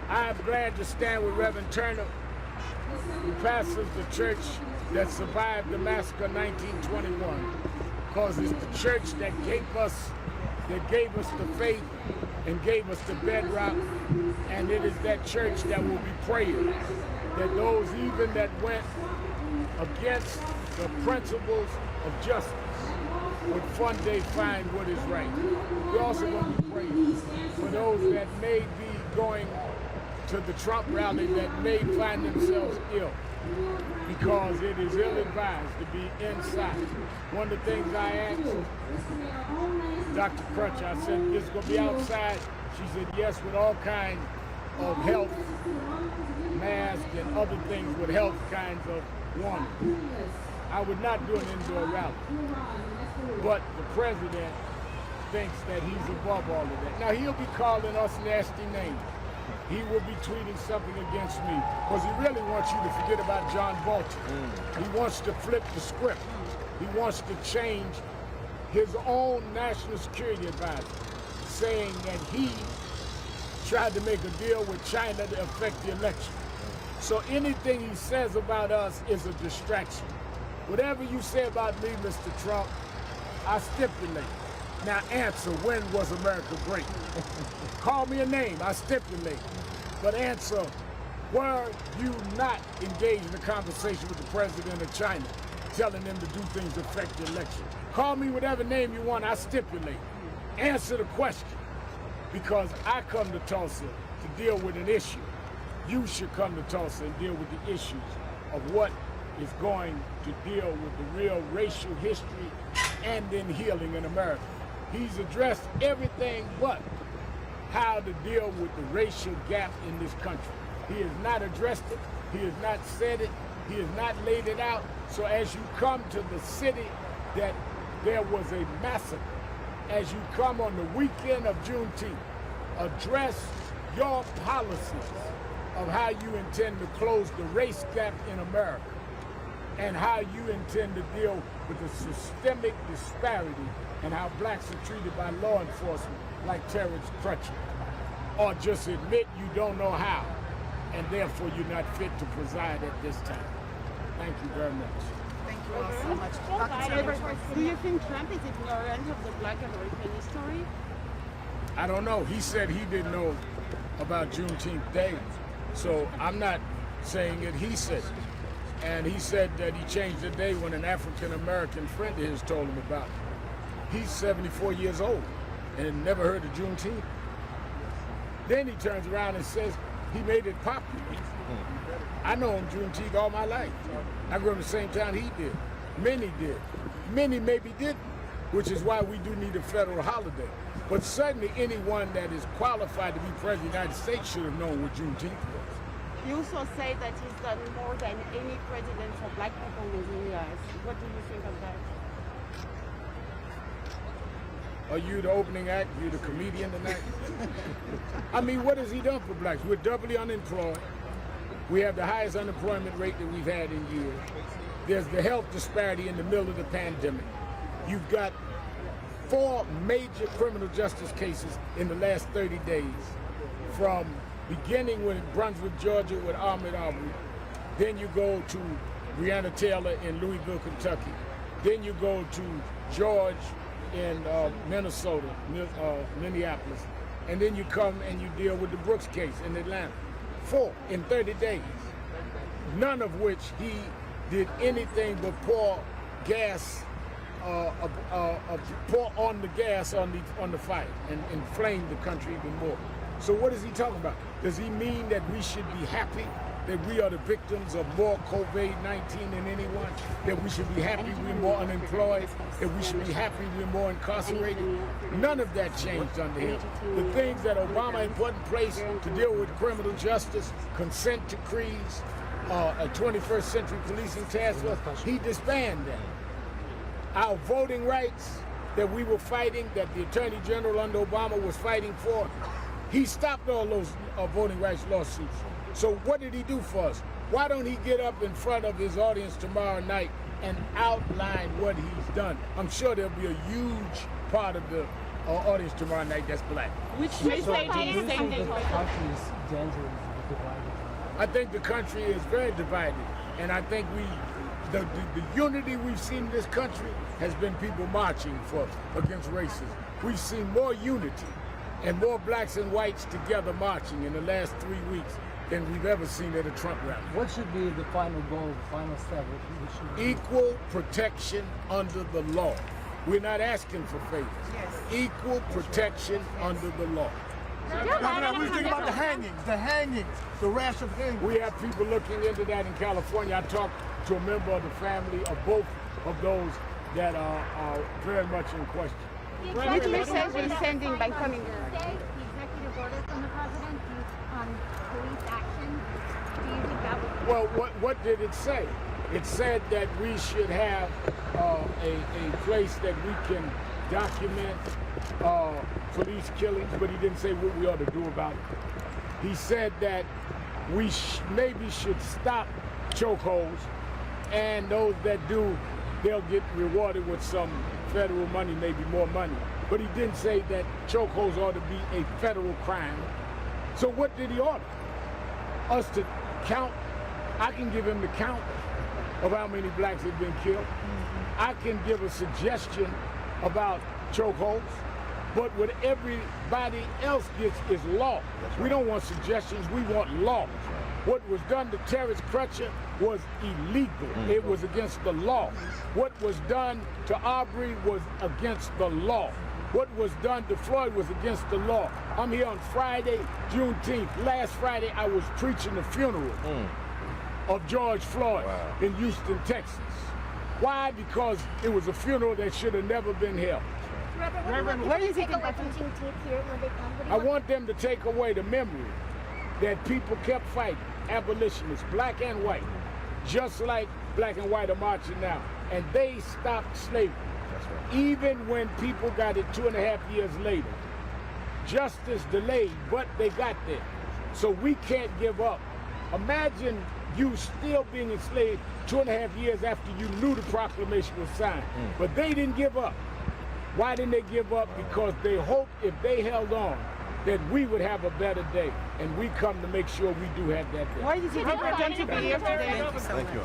I'm glad to stand with Reverend Turner, who pastors the church that survived the massacre of 1921, because it's the church that gave us the faith and gave us the bedrock, and it is that church that will be praying that those even that went against the principles of justice would one day find what is right. We're also going to be praying for those that may be going to the Trump rally that may find themselves ill, because it is ill-advised to be inside. One of the things I asked Dr. Crutch, I said, this is going to be outside? She said, yes, with all kinds of health, masks and other things with health kinds of warnings. I would not do an indoor rally. But the president thinks that he's above all of that. Now, he'll be calling us nasty names. He will be tweeting something against me because he really wants you to forget about John Bolton. He wants to flip the script. He wants to change his own national security advisor, saying that he tried to make a deal with China to affect the election. So anything he says about us is a distraction. Whatever you say about me, Mr. Trump, I stipulate. Now answer, when was America great? Call me a name, I stipulate. But answer, were you not engaged in a conversation with the president of China, telling them to do things to affect the election? Call me whatever name you want, I stipulate. Answer the question. Because I come to Tulsa to deal with an issue. You should come to Tulsa and deal with the issues of what is going to deal with the real racial history and then healing in America. He's addressed everything but how to deal with the racial gap in this country. He has not addressed it. He has not said it. He has not laid it out. So as you come to the city that there was a massacre, as you come on the weekend of Juneteenth, address your policies of how you intend to close the race gap in America and how you intend to deal with the systemic disparity and how blacks are treated by law enforcement like terrorist crutches. Or just admit you don't know how and therefore you're not fit to preside at this time. Thank you very much. Thank you all so much. Do you think Trump is ignorant of the Black American history? I don't know. He said he didn't know about Juneteenth Day. So I'm not saying it, he said it. And he said that he changed the day when an African-American friend of his told him about it. He's 74 years old and never heard of Juneteenth. Then he turns around and says he made it popular. I know him Juneteenth all my life. I grew up in the same town he did. Many did. Many maybe didn't, which is why we do need a federal holiday. But certainly anyone that is qualified to be president of the United States should have known what Juneteenth was. You also say that he's done more than any president for black people in the U.S. What do you think of that? Are you the opening act? You the comedian tonight? I mean, what has he done for blacks? We're doubly unemployed. We have the highest unemployment rate that we've had in years. There's the health disparity in the middle of the pandemic. You've got 4 major criminal justice cases in the last 30 days, from beginning with Brunswick, Georgia with Ahmaud Arbery. Then you go to Breonna Taylor in Louisville, Kentucky. Then you go to George in Minnesota, Minneapolis. And then you come and you deal with the Brooks case in Atlanta. 4 in 30 days. None of which he did anything but pour gas, pour on the gas on the fire and inflame the country even more. So what is he talking about? Does he mean that we should be happy that we are the victims of more COVID-19 than anyone? That we should be happy we're more unemployed? That we should be happy we're more incarcerated? None of that changed under him. The things that Obama had put in place to deal with criminal justice, consent decrees, a 21st century policing task force, he disbanded them. Our voting rights that we were fighting, that the Attorney General under Obama was fighting for, he stopped all those voting rights lawsuits. So what did he do for us? Why don't he get up in front of his audience tomorrow night and outline what he's done? I'm sure there'll be a huge part of the audience tomorrow night that's black. Which message do you send The them? country is dangerously divided. I think the country is very divided, and I think the unity we've seen in this country has been people marching against racism. We've seen more unity and more blacks and whites together marching in the last 3 weeks than we've ever seen at a Trump rally. What should be the final goal, the final step? What should be? Equal protection under the law. We're not asking for favors. Equal protection under the law. Governor, what do you think about the hangings, the rash of hangings? We have people looking into that in California. I talked to a member of the family of both of those that are very much in question. Which message are you sending by coming here? The executive order from the president on police action. Do you think that would? Well, what did it say? It said that we should have a place that we can document police killings, but he didn't say what we ought to do about it. He said that we maybe should stop chokeholds, and those that do, they'll get rewarded with some federal money, maybe more money. But he didn't say that chokeholds ought to be a federal crime. So what did he order? Us to count? I can give him the count of how many blacks have been killed. I can give a suggestion about chokeholds, but what everybody else gets is law. We don't want suggestions, we want law. What was done to Terrence Crutcher was illegal. It was against the law. What was done to Aubrey was against the law. What was done to Floyd was against the law. I'm here on Friday, Juneteenth. Last Friday, I was preaching the funeral of George Floyd in Houston, Texas. Why? Because it was a funeral that should have never been held. Reverend, what do you think about Juneteenth here when they come? I want them to take away the memory that people kept fighting, abolitionists, black and white, just like black and white are marching now. And they stopped slavery. Even when people got it 2.5 years later. Justice delayed, but they got there. So we can't give up. Imagine you still being enslaved 2.5 years after you knew the proclamation was signed. But they didn't give up. Why didn't they give up? Because they hoped if they held on, that we would have a better day. And we come to make sure we do have that day. Why is it important to be here today? Thank you.